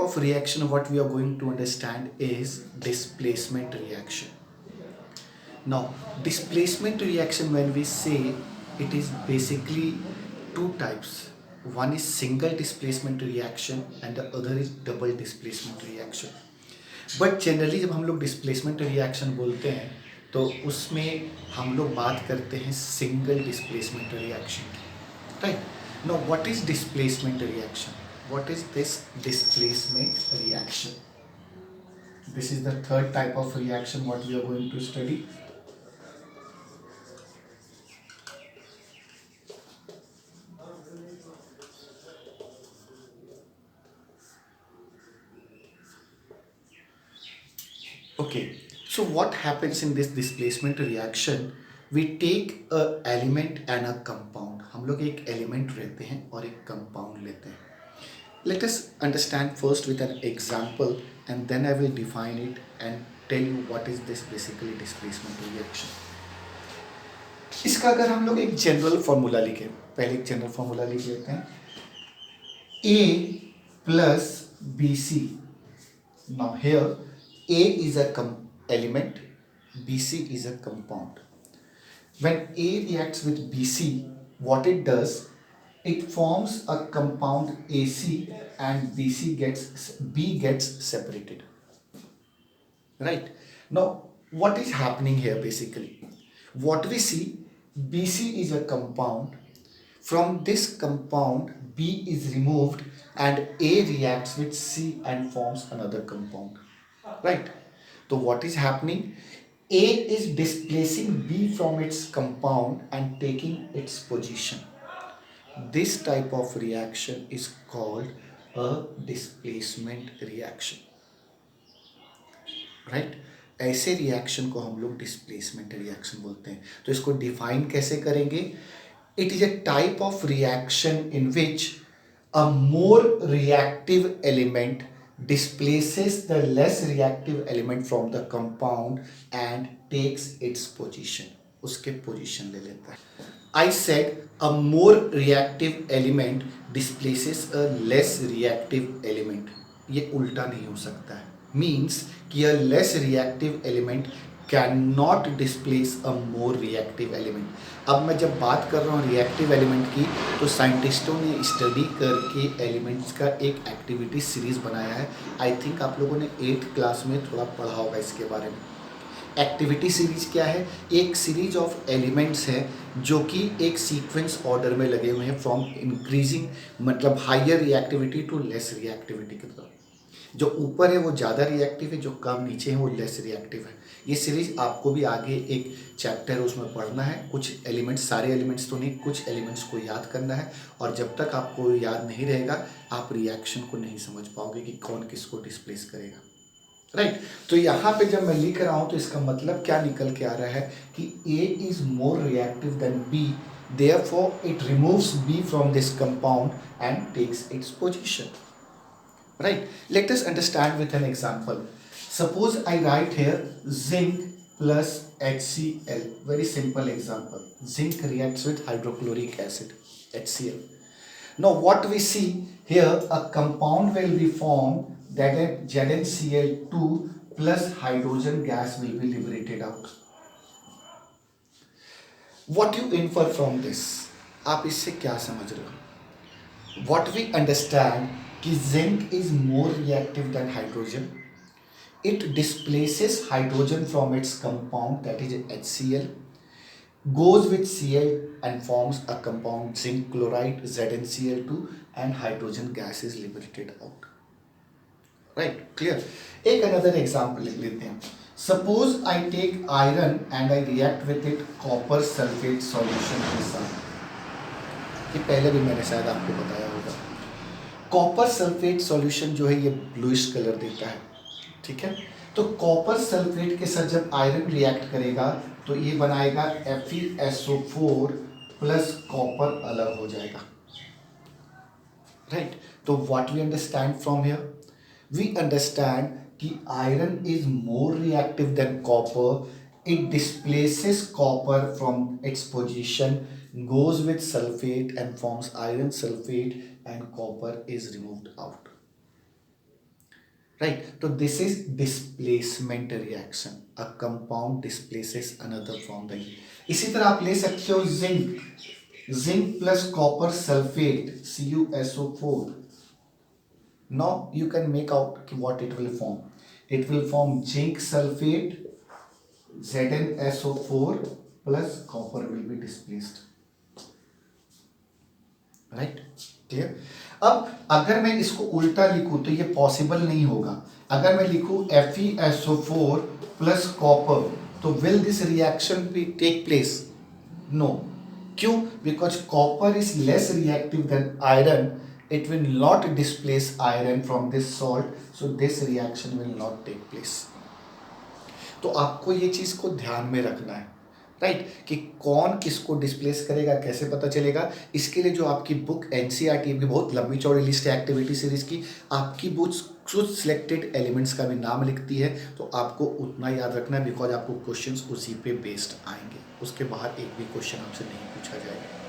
of reaction what we are going to understand is displacement reaction. Now, displacement reaction, when we say, it is basically two types. One is single displacement reaction and the other is double displacement reaction. But generally जब हम लोग displacement reaction बोलते हैं तो उसमें हम लोग बात करते हैं सिंगल डिस्प्लेसमेंट रिएक्शन की, right? Now what is displacement reaction? What is this displacement reaction? This is the third type of reaction what we are going to study. Okay, so what happens in this displacement reaction? We take a element and a compound. हम लोग एक element लेते हैं और एक compound लेते हैं. Let us understand first with an example and then I will define it and tell you what is this basically displacement reaction. इसका अगर हम लोग एक जनरल फॉर्मूला लिखें, पहले एक जनरल फॉर्मूला लिख लेते हैं. A plus BC. Now here A is a element, BC is a compound. When A reacts with BC, what it does, it forms a compound AC and B gets separated. Right? Now, what is happening here basically? What we see, BC is a compound. From this compound, B is removed and A reacts with C and forms another compound. Right? So what is happening? A is displacing B from its compound and taking its position. This type of reaction is called a displacement reaction. Right? ऐसे reaction को हम लोग displacement reaction बोलते हैं. तो इसको define कैसे करेंगे? It is a type of reaction in which a more reactive element displaces the less reactive element from the compound and takes its position. उसके position ले लेता है. I said a more reactive element displaces a less reactive element. ये उल्टा नहीं हो सकता है. Means कि a less reactive element cannot displace a more reactive element. अब मैं जब बात कर रहा हूँ रिएक्टिव एलिमेंट की, तो साइंटिस्टों ने स्टडी करके एलिमेंट्स का एक एक्टिविटी सीरीज बनाया है. आई थिंक आप लोगों ने 8th क्लास में थोड़ा पढ़ा होगा इसके बारे में. एक्टिविटी सीरीज क्या है? एक सीरीज ऑफ एलिमेंट्स है जो कि एक सीक्वेंस ऑर्डर में लगे हुए हैं, फ्रॉम इंक्रीजिंग मतलब higher reactivity to less reactivity की तरफ. जो ऊपर है वो ज़्यादा रिएक्टिव है, जो कम नीचे है वो लेस रिएक्टिव है. ये सीरीज आपको भी आगे एक चैप्टर उसमें पढ़ना है. कुछ एलिमेंट्स, सारे एलिमेंट्स तो नहीं, कुछ एलिमेंट्स को याद करना है. और जब तक आपको याद नहीं रहेगा आप रिएक्शन को नहीं समझ पाओगे कि कौन किसको डिस्प्लेस करेगा. राइट? तो यहाँ पे जब मैं लिख रहा हूँ तो इसका मतलब क्या निकल के आ रहा है कि A is more reactive than B, therefore it removes B from this compound and takes its position. Right? Let us understand with an example. Suppose I write here zinc plus HCl. Very simple example. Zinc reacts with hydrochloric acid, HCl. Now what we see here, a compound will be formed that ZnCl2 plus hydrogen gas will be liberated out. What you infer from this? आप इससे क्या समझ रहे हो? What we understand कि zinc is more reactive than hydrogen. It displaces hydrogen from its compound, that is HCl, goes with Cl and forms a compound zinc chloride ZnCl2 and hydrogen gas is liberated out. Right? Clear? एक another example लिख लेते हैं. Suppose I take iron and I react with it copper sulfate solution के साथ. ये पहले भी मैंने शायद आपको बताया होगा. कॉपर सल्फेट सॉल्यूशन जो है ये ब्लूइश कलर देता है. ठीक है? तो कॉपर सल्फेट के साथ जब आयरन रिएक्ट करेगा तो ये बनाएगा FeSO4 प्लस कॉपर अलग हो जाएगा. राइट? तो what we understand from here? We understand कि iron is more reactive than copper. It displaces copper from its position, goes with sulfate and forms iron sulfate and copper is removed out. Right. तो this is displacement reaction, a compound displaces another from the. इसी तरह आप ले सकते हो zinc, zinc plus copper sulphate CuSO4। now you can make out what it will form. It will form zinc sulfate, ZnSO4 plus copper will be displaced, right. Clear. अब अगर मैं इसको उल्टा लिखूं तो ये पॉसिबल नहीं होगा। अगर मैं लिखूं FeSO4 प्लस कॉपर, तो will this reaction be take place? No. क्यों? Because copper is less reactive than iron, it will not displace iron from this salt, so this reaction will not take place. तो आपको ये चीज को ध्यान में रखना है, राइट, कि कौन किसको डिस्प्लेस करेगा, कैसे पता चलेगा। इसके लिए जो आपकी बुक एनसीईआरटी की बहुत लंबी चौड़ी लिस्ट है एक्टिविटी सीरीज की, आपकी बुक कुछ सिलेक्टेड एलिमेंट्स का भी नाम लिखती है, तो आपको उतना याद रखना है, बिकॉज आपको क्वेश्चंस उसी पे बेस्ड आएंगे, उसके बाहर एक भी क्वेश्चन आपसे नहीं पूछा जाएगा।